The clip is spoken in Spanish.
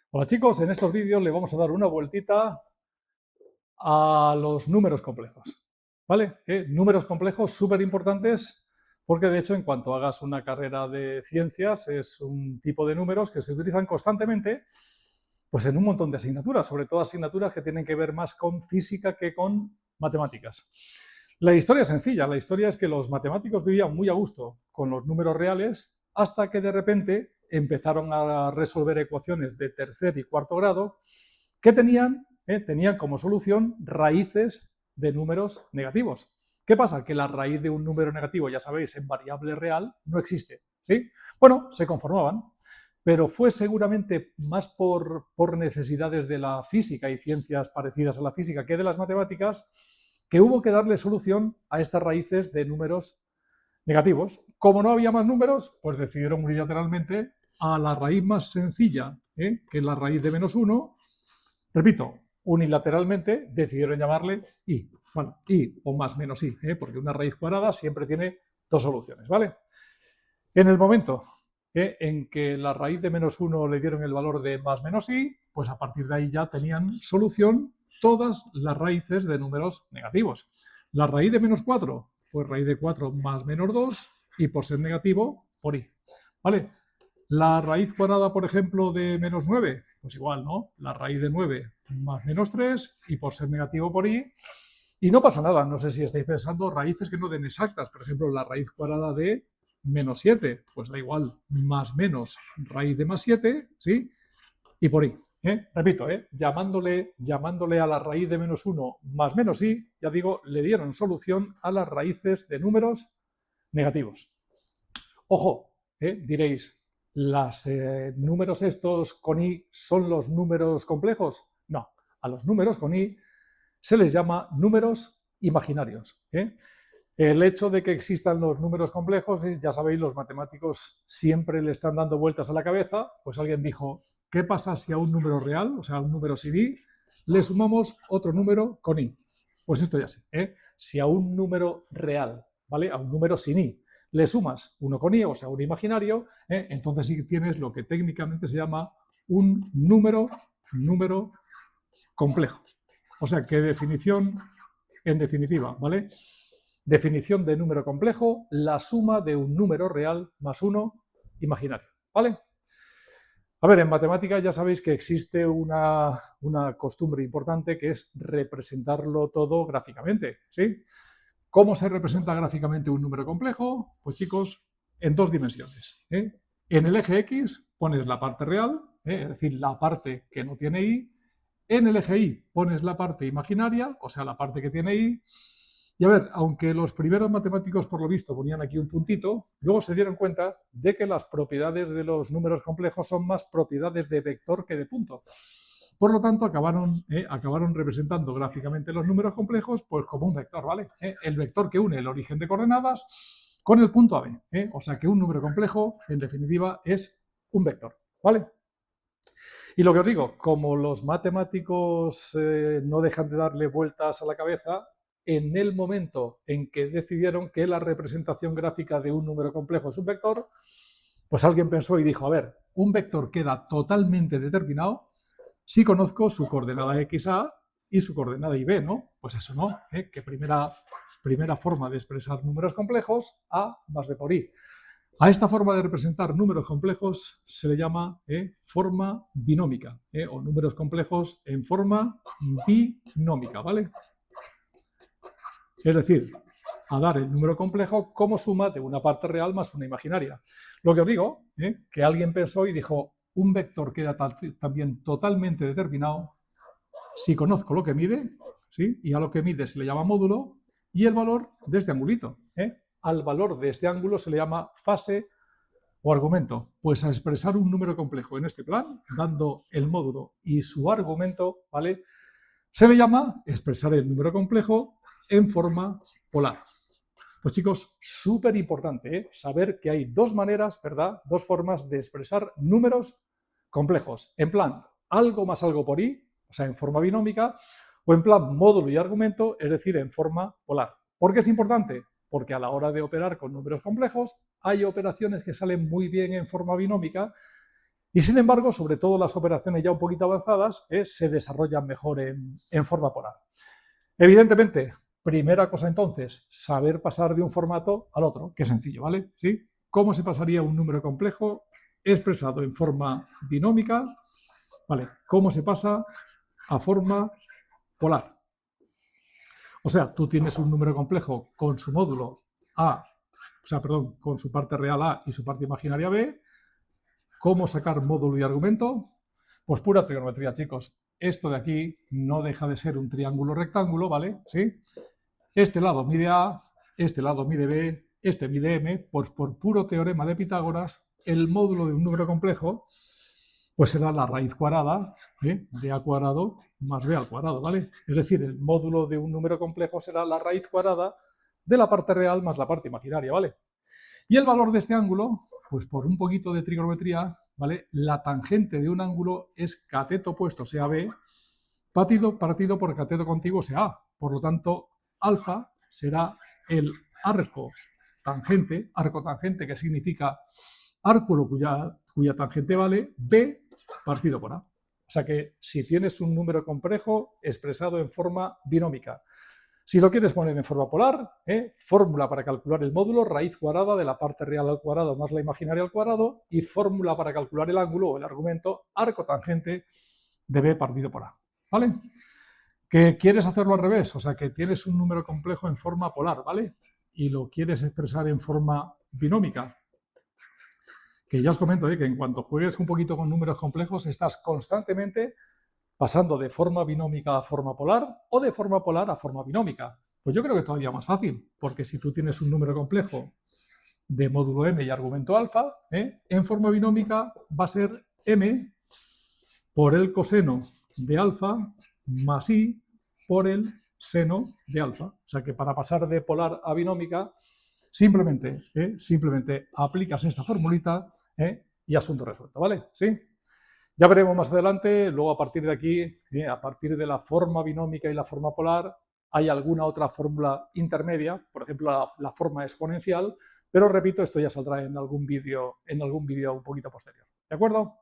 Hola chicos, en estos vídeos le vamos a dar una vueltita a los números complejos, ¿vale? Números complejos súper importantes porque de hecho en cuanto hagas una carrera de ciencias es un tipo de números que se utilizan constantemente pues en un montón de asignaturas, sobre todo asignaturas que tienen que ver más con física que con matemáticas. La historia es sencilla, la historia es que los matemáticos vivían muy a gusto con los números reales hasta que de repente empezaron a resolver ecuaciones de tercer y cuarto grado que tenían como solución raíces de números negativos. ¿Qué pasa? Que la raíz de un número negativo, ya sabéis, en variable real no existe, ¿sí? Bueno, se conformaban, pero fue seguramente más por necesidades de la física y ciencias parecidas a la física que de las matemáticas, que hubo que darle solución a estas raíces de números negativos. Como no había más números, pues decidieron unilateralmente a la raíz más sencilla, que es la raíz de -1, repito, unilateralmente decidieron llamarle i. Bueno, i o más menos i, porque una raíz cuadrada siempre tiene dos soluciones, ¿vale? En el momento en que la raíz de -1 le dieron el valor de más menos i, pues a partir de ahí ya tenían solución todas las raíces de números negativos. La raíz de -4, pues raíz de 4 más -2 y por ser negativo, por i. ¿Vale? La raíz cuadrada, por ejemplo, de -9, pues igual, ¿no? La raíz de 9 más -3 y por ser negativo por i. Y no pasa nada, no sé si estáis pensando raíces que no den exactas, por ejemplo, la raíz cuadrada de -7, pues da igual, más menos raíz de +7, ¿sí? Y por i. Repito, llamándole a la raíz de -1 más menos i, ya digo, le dieron solución a las raíces de números negativos. Ojo, diréis, ¿los números estos con i son los números complejos? No, a los números con i se les llama números imaginarios. El hecho de que existan los números complejos, ya sabéis, los matemáticos siempre le están dando vueltas a la cabeza, pues alguien dijo, ¿qué pasa si a un número real, o sea, a un número sin i, le sumamos otro número con i? Pues esto ya sé, si a un número real, ¿vale? A un número sin i, le sumas uno con i, o sea, un imaginario, entonces sí tienes lo que técnicamente se llama un número complejo. O sea, que definición, en definitiva, ¿vale? Definición de número complejo, la suma de un número real más uno imaginario, ¿vale? A ver, en matemáticas ya sabéis que existe una costumbre importante que es representarlo todo gráficamente, ¿sí? ¿Cómo se representa gráficamente un número complejo? Pues chicos, en dos dimensiones. En el eje X pones la parte real, es decir, la parte que no tiene Y. En el eje Y pones la parte imaginaria, o sea, la parte que tiene Y. Y a ver, aunque los primeros matemáticos por lo visto ponían aquí un puntito, luego se dieron cuenta de que las propiedades de los números complejos son más propiedades de vector que de punto. Por lo tanto, acabaron representando gráficamente los números complejos pues como un vector, ¿vale? El vector que une el origen de coordenadas con el punto AB. O sea que un número complejo, en definitiva, es un vector, ¿vale? Y lo que os digo, como los matemáticos no dejan de darle vueltas a la cabeza, en el momento en que decidieron que la representación gráfica de un número complejo es un vector, pues alguien pensó y dijo, a ver, un vector queda totalmente determinado si conozco su coordenada XA y su coordenada YB, ¿no? Pues eso no, que primera forma de expresar números complejos, A más B por I. A esta forma de representar números complejos se le llama forma binómica, o números complejos en forma binómica, ¿vale? Es decir, a dar el número complejo como suma de una parte real más una imaginaria. Lo que os digo, que alguien pensó y dijo, un vector queda también totalmente determinado si conozco lo que mide, ¿sí? Y a lo que mide se le llama módulo, y el valor de este angulito. Al valor de este ángulo se le llama fase o argumento. Pues a expresar un número complejo en este plan, dando el módulo y su argumento, ¿vale? Se le llama expresar el número complejo en forma polar. Pues chicos, súper importante saber que hay dos maneras, ¿verdad? Dos formas de expresar números complejos. En plan, algo más algo por i, o sea, en forma binómica, o en plan módulo y argumento, es decir, en forma polar. ¿Por qué es importante? Porque a la hora de operar con números complejos hay operaciones que salen muy bien en forma binómica Y sin embargo, sobre todo las operaciones ya un poquito avanzadas, se desarrollan mejor en forma polar. Evidentemente, primera cosa entonces, saber pasar de un formato al otro, que es sencillo, ¿vale? ¿Sí? ¿Cómo se pasaría un número complejo expresado en forma binómica? ¿Vale? ¿Cómo se pasa a forma polar? O sea, tú tienes un número complejo con su módulo A, con su parte real A y su parte imaginaria B. ¿Cómo sacar módulo y argumento? Pues pura trigonometría, chicos. Esto de aquí no deja de ser un triángulo rectángulo, ¿vale? ¿Sí? Este lado mide A, este lado mide B, este mide M, pues por puro teorema de Pitágoras, el módulo de un número complejo pues será la raíz cuadrada de A cuadrado más B al cuadrado, ¿vale? Es decir, el módulo de un número complejo será la raíz cuadrada de la parte real más la parte imaginaria, ¿vale? Y el valor de este ángulo, pues por un poquito de trigonometría, ¿vale? La tangente de un ángulo es cateto opuesto, sea B, partido por cateto contiguo, sea A. Por lo tanto, alfa será el arco tangente que significa arco cuya tangente vale B partido por A. O sea que si tienes un número complejo expresado en forma binómica, si lo quieres poner en forma polar, fórmula para calcular el módulo, raíz cuadrada de la parte real al cuadrado más la imaginaria al cuadrado, y fórmula para calcular el ángulo o el argumento, arco tangente de B partido por A. ¿Vale? Que quieres hacerlo al revés, o sea que tienes un número complejo en forma polar, ¿vale? Y lo quieres expresar en forma binómica. Que ya os comento que en cuanto juegues un poquito con números complejos, estás constantemente pasando de forma binómica a forma polar o de forma polar a forma binómica. Pues yo creo que todavía más fácil, porque si tú tienes un número complejo de módulo m y argumento alfa, en forma binómica va a ser m por el coseno de alfa más i por el seno de alfa. O sea que para pasar de polar a binómica, simplemente aplicas esta formulita y asunto resuelto, ¿vale? ¿Sí? Ya veremos más adelante, luego a partir de aquí, a partir de la forma binómica y la forma polar, hay alguna otra fórmula intermedia, por ejemplo la forma exponencial, pero repito, esto ya saldrá en algún vídeo un poquito posterior. ¿De acuerdo?